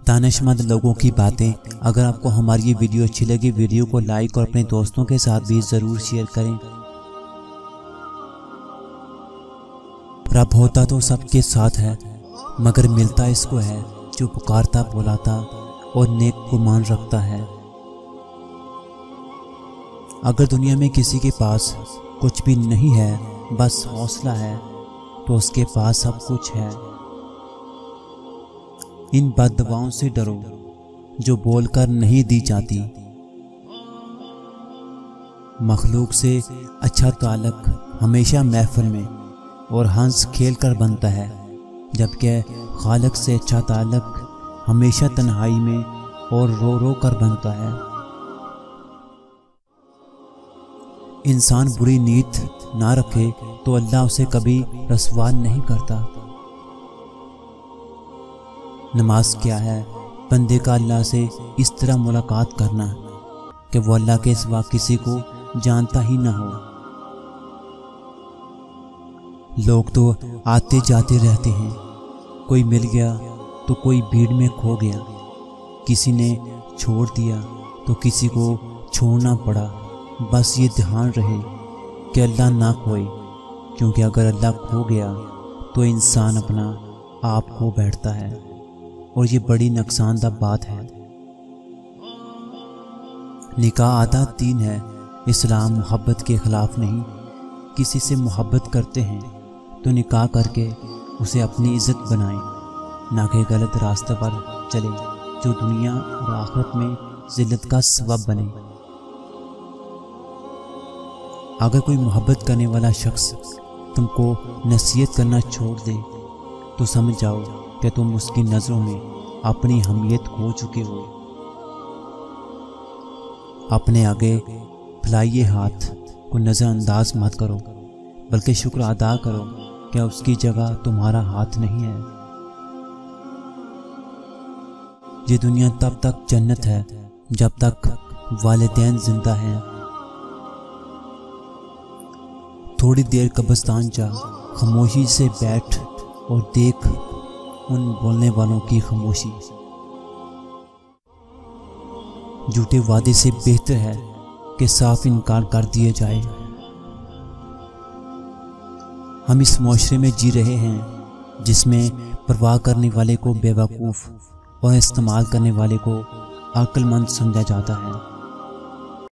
दानिशमंद लोगों की बातें। अगर आपको हमारी ये वीडियो अच्छी लगी, वीडियो को लाइक और अपने दोस्तों के साथ भी ज़रूर शेयर करें। रब होता तो सबके साथ है, मगर मिलता इसको है जो पुकारता बुलाता और नेक गुमान रखता है। अगर दुनिया में किसी के पास कुछ भी नहीं है, बस हौसला है, तो उसके पास सब कुछ है। इन बददुआओं से डरो जो बोलकर नहीं दी जाती। मखलूक से अच्छा ताल्लुक हमेशा महफिल में और हंस खेल कर बनता है, जबकि खालिक से अच्छा ताल्लुक हमेशा तन्हाई में और रो रो कर बनता है। इंसान बुरी नीयत ना रखे तो अल्लाह उसे कभी रसवा नहीं करता। नमाज क्या है? बंदे का अल्लाह से इस तरह मुलाकात करना कि वो अल्लाह के सिवा किसी को जानता ही ना हो। लोग तो आते जाते रहते हैं, कोई मिल गया तो कोई भीड़ में खो गया, किसी ने छोड़ दिया तो किसी को छोड़ना पड़ा। बस ये ध्यान रहे कि अल्लाह ना खोए, क्योंकि अगर अल्लाह खो गया तो इंसान अपना आप खो बैठता है, और ये बड़ी नुकसानदा बात है। निकाह आदत 3 है। इस्लाम मोहब्बत के ख़िलाफ़ नहीं। किसी से मोहब्बत करते हैं तो निकाह करके उसे अपनी इज़्ज़त बनाएं, ना कि गलत रास्ते पर चले जो दुनिया और आखिरत में ज़िल्लत का सबब बने। अगर कोई मोहब्बत करने वाला शख्स तुमको नसीहत करना छोड़ दे तो समझ जाओ कि तुम उसकी नज़रों में अपनी अहमियत खो चुके हो। अपने आगे फैलाए हाथ को नज़रअंदाज मत करो, बल्कि शुक्र अदा करो कि उसकी जगह तुम्हारा हाथ नहीं है। ये दुनिया तब तक जन्नत है जब तक वालिदैन जिंदा हैं। थोड़ी देर कब्रिस्तान जा, खामोशी से बैठ और देख उन बोलने वालों की खामोशी। झूठे वादे से बेहतर है कि साफ इनकार कर दिया जाए। हम इस माशरे में जी रहे हैं जिसमें परवाह करने वाले को बेवकूफ़ और इस्तेमाल करने वाले को अक्लमंद समझा जाता है।